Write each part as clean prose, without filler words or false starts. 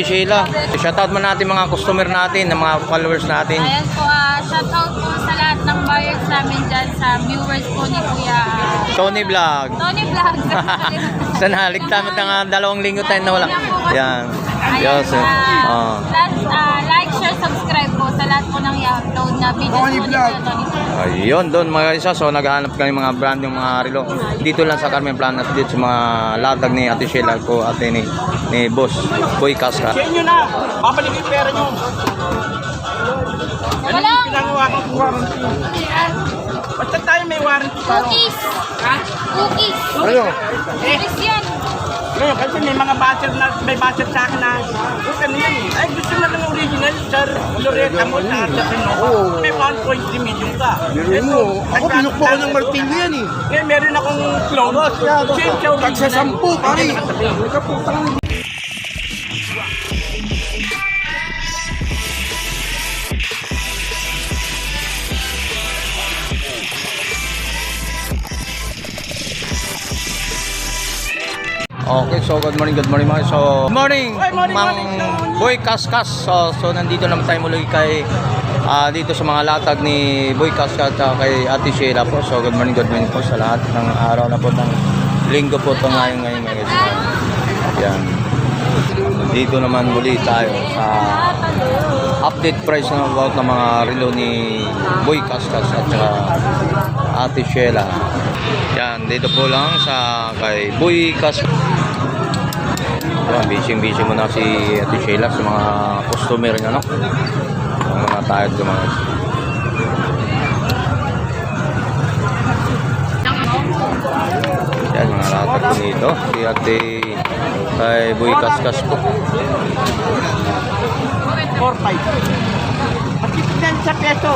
Sheila, shoutout mo natin mga customer natin, mga followers natin. Ayan po, shoutout po sa lahat ng buyers namin dyan, sa viewers po ni Kuya Tony Vlog. Tony Vlog. Sana ligtamit na nga 2 linggo tayo na wala. Yan. Ayan, Yes. like, share, subscribe po sa lahat po ng i-upload na videos po ni Kuya Tony Vlog. Ayun, doon mga isa. So naghahanap kami mga brand yung mga relo. Dito lang sa Carmen Planas dito sa mga latag ni Ate Sheila ko, ate ni Boss Boy Casca. Sa inyo na, babalik yung pera nyo. Ano yung pinangawakan kong warranty? Basta tayo may warranty pa. Cookies! Cookies! Ano? Cookies yan! Ngayon, kasi may mga basher na, may basher sa akin na, ano yan eh. Ay, gusto na lang original, sir. Loretta mo sa atin. May 1.3 million ka. Ako pinukpo ko ng Martillo yan eh. Ngayon, meron akong clone. Tagsa 10, pare. Kaputang. Okay, so good morning mga. So, good morning, Mang Boy Cascas. So nandito naman tayo muli kay dito sa mga latag ni Boy Cascas at kay Ate Sheila po. So, good morning po sa lahat ng araw na po ng linggo po ito ngayon guys. Yan. Dito naman muli tayo sa update price na about ng mga relo ni Boy Cascas at saka Ate Sheila. Yan, dito po lang sa kay Boy Cascas. Yan, busy muna si Ate Sheila sa mga customer niya, no? Mga tayo ito mga. Yan, mga latag po dito. Si Ate kay Boy Cascas po. 4-5. Magkikita sa peso,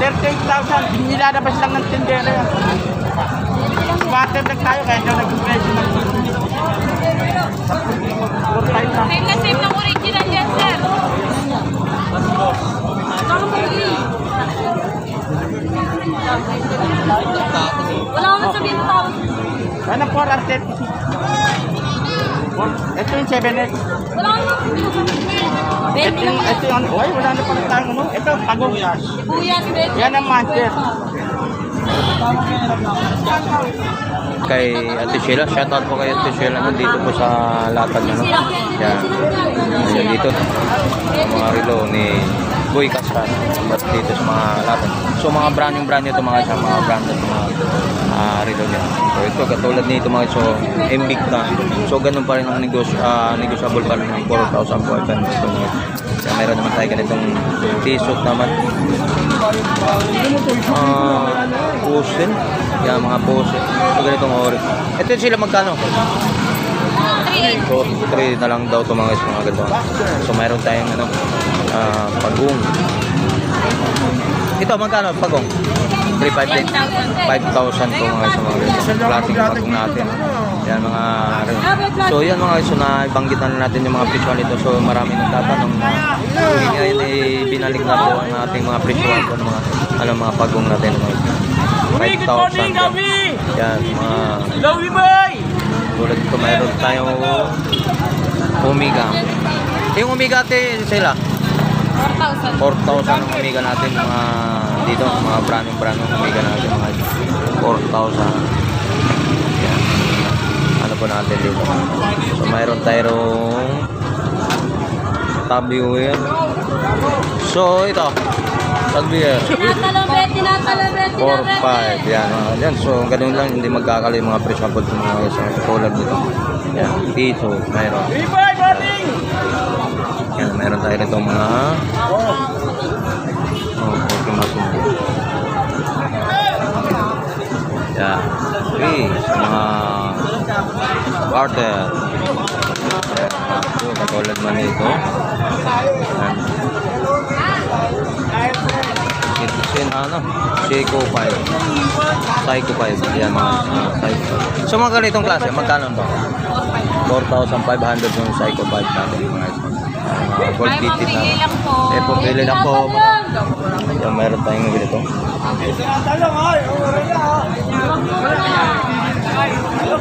38,000, nilalabas lang ng tindera yan. Water lang tayo, kaya daw nag-presyo ng 4-5 lang. Same na same ng original yan, sir. Wala akong sabihin ng tao. Ano po, R30? Ito yung 7X. Wala akong Ito yung, uy, wala na pala tayong ano. Ito, pagong. Buyas, Betty. Yan ang master. Kay Ate Sheila, shoutout po kay Ate Sheila nandito po sa latag na, no? Yan. Ayan dito. Mga relo ni Boy Cascas dito sa mga latag. So mga brand nito mga isa, mga brand at mga relo niya. So ito katulad nito mga so Invicta. So ganun pa rin ang negotiable pa rin ng 4,000 po. So meron naman tayo ganitong t-shirt naman. Pusin. Yan mga pusin. So ganitong orange. Ito sila magkano? 3. So 3 na lang daw ito mga ganito. So meron tayong ano, pagong. Ito magkano pagong? 3,500 5,000 po mga klaseng pagong natin. Yan mga so yan mga so na ibanggitan natin yung mga presyo nito. So marami nang tatanong na ngayon binalik na po ang ating mga presyo po ng mga pagong natin. 5,000 yan mga Lowy boy! tulad ito mayroon tayong Omega. Yung Omega ate sila 4,000 ang Omega natin mga dito mga brand Omega natin mga 4,000. Yan. Ano po natin dito. So mayroon tayong Tabiwer. So ito Tabiwer. Tinatalabet. 4-5. Yan. So ganun lang hindi magkakali yung mga presyo po mga isang tulad dito. Yan. Dito mayroon. Boy, morning! Yan, mayroon tayo nito mga yan. Okay, sa mga barter. So, katulad man ito. Yan. Ito sin Seiko 5. Psycho 5. Yan mga Psycho 5. So mga ganitong klase, magkano ba? 4,500 yung Psycho 5 natin mga gold plated na. Pumili lang po. Yan, mayroon tayong ganito.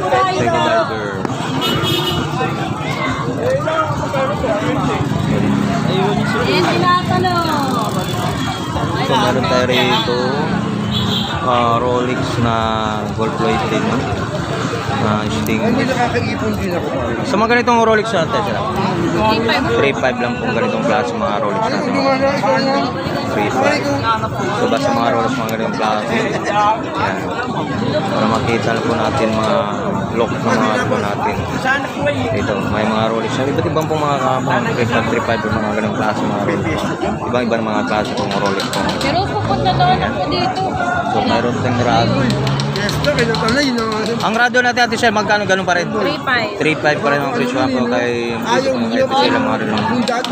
Second diver. Ayan, tinatanong. So meron tayo rito Rolex na gold plated, no? Na sting. Hindi nakakaipon din ako pare. Sa mga ganitong Rolex natin sila, 3.5. 3.5 lang pong ganitong klase mga Rolex Ano natin. gumana ikaw na? 3.5. So basta mga Rolex mga ganitong klase. Yan. Para makita po natin mga look ng mga po natin. Sana po eh. Dito, may mga Rolex na iba't ibang pong mga 3.5 yung mga ganitong klase mga Rolex. Ibang mga klase pong Rolex po. Pero pupunta naman ako dito. So mayroon tayong Rado. Yes na, kaya talay na. Ang Rado natin Ate Shell, magkano ganun pa rin? 3.5. 3.5 pa rin ang presyo po kay Ayaw mga niyo Ate Shell mga rin.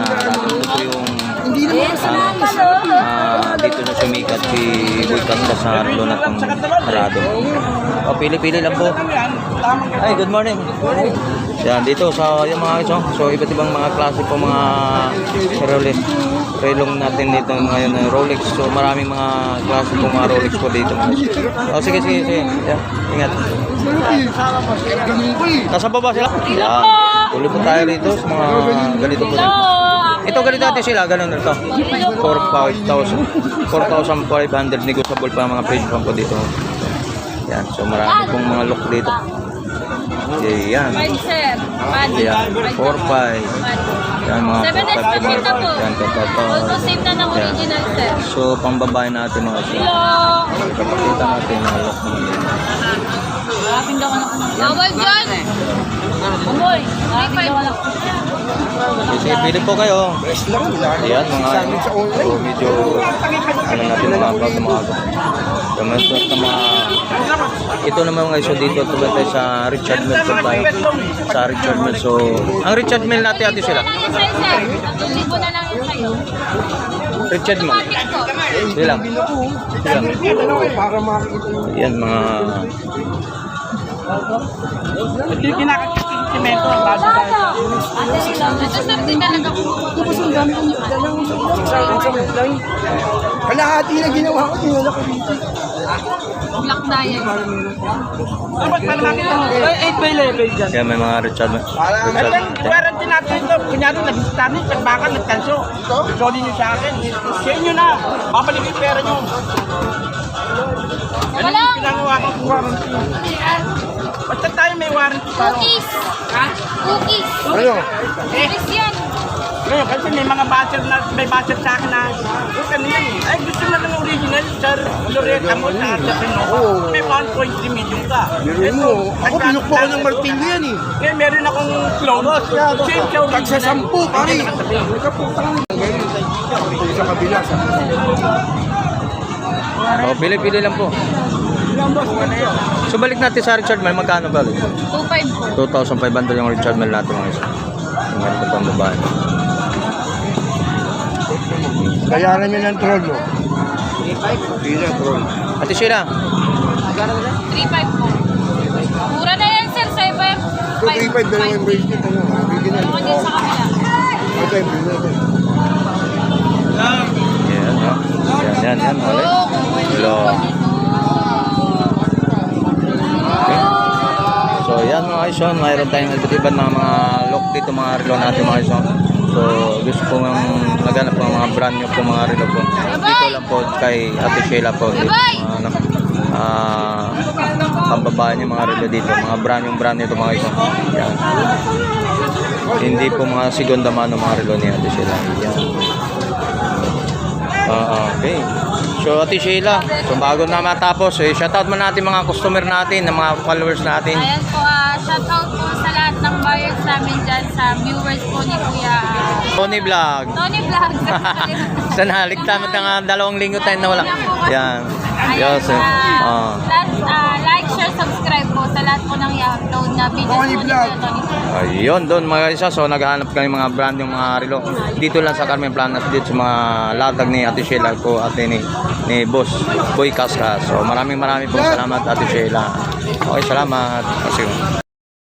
Rado ito yung Hindi naman Ayan, tinatanong. dito na sumikat si Boy Kanta sa Rado na itong Rado. O, pili-pili lang po. Ay, good morning. Yan, dito sa yung mga ito. So, iba't ibang mga klase po mga Rolex. Relong natin dito ngayon ng Rolex. So, maraming mga klase po mga Rolex po dito. O, sige. Yan, ingat. ganun ko eh. Nasa baba sila? Yan. Tuloy po tayo rito sa mga ganito po. Ito ganito natin sila, ganun ito. 4,500 negotiable pa ang mga presyo po dito. Yan, so marami pong mga look dito. Okay, yan. 5, sir. Yan, 4,500. Yan, mga 7 days pa kita po. Yan, ito. Almost same na ng original, sir. So, pambabae natin mga siya. Hello. Kapakita natin mga look mga dito. Lapin daw ka na. Bawal dyan. Amoy. Lapin daw ka na. Sige, pili po kayo. Ayan, mga ano. So, medyo, ano natin mga vlog na mga so, mas na mga, ito naman mga iso dito, tuloy tayo sa Richard Mille po tayo. Sa Richard Mille. So, ang Richard Mille natin ate sila. Sir, 2,000 na lang yun sa'yo. Richard Mille. Matik ko. Sila. Sila. Para makikita nyo. Yan, mga, Hindi kinakakisimento ang baso tayo. Ito, sir, di talaga ko. Kalahati na ginawa ko, tinala ko dito. Black dial. Dapat pala makita mo. 8 by level dyan. yan may mga Richard Mille. At Richard yung Mille. warranty natin ito, kunyari nag-start nyo, pagbaka nagkanso. Sorry nyo sa akin. Sa inyo na. Babalik yung pera nyo. Ano Wala. yung pinangawa ko ng warranty? Basta tayo may warranty pa. Cookies. Cookies. Ano? Cookies yan. Ngayon, kasi may mga batcher na, may batcher sa akin na, ano yan eh. Ay, gusto na ng original, sir. Loretta mo sa Argentina. May 1.3 million ka. Biruin mo, ako pinukpo ko ng martilyo yan eh. Ngayon, meron akong clone. Same siya original. Tagsasampu, pare. Nagkaputang na. Ganun sa kabila. O, pili-pili lang po. So, balik natin sa Richard Mille. Magkano ba? 2.5 po. 2,500 yung Richard Mille natin mga isa. Yung ganito pang babae. Kaya namin ang troll mo. Hindi na troll. Ate Sheila, 3.5 po. Mura na yan, sir. Sa iba yung 235 na lang yung bracelet. Ano? Original. Ano ka din sa kabila? Okay, yan, ha? Yan, ulit. Hello. Okay. So, yan mga ison, mayroon tayong iba't na mga look dito, mga relo natin mga ison. So, gusto ko ng naganap ng mga brand new po mga relo po. Dito lang po kay Ate Sheila po. Dito, pambabae niya mga relo dito. Mga brand new ito mga ison. Yan. Hindi po mga segunda mano mga relo ni Ate Sheila. Yan. Okay. So, Ate Sheila, so bago na matapos, shoutout mo natin mga customer natin, ng mga followers natin. Ayan po, shoutout po sa lahat ng buyers namin dyan, sa viewers po ni Kuya Tony Vlog. Tony Vlog. Sa naligtamot na nga 2 linggo tayo nawala. Yan. Ayan, Yes, like, share, subscribe po sa lahat po ng i-upload na videos Tony po ni Vlog. Kuya Tony. Ayun, doon mga isa. So, naghahanap kami mga brand yung mga relo. Dito lang sa Carmen Planas, dito sa mga latag ni Ate Sheila ko, ate ni Boss Boy Kaskas. So, maraming pong salamat Ate Sheila. Okay, salamat. Kasi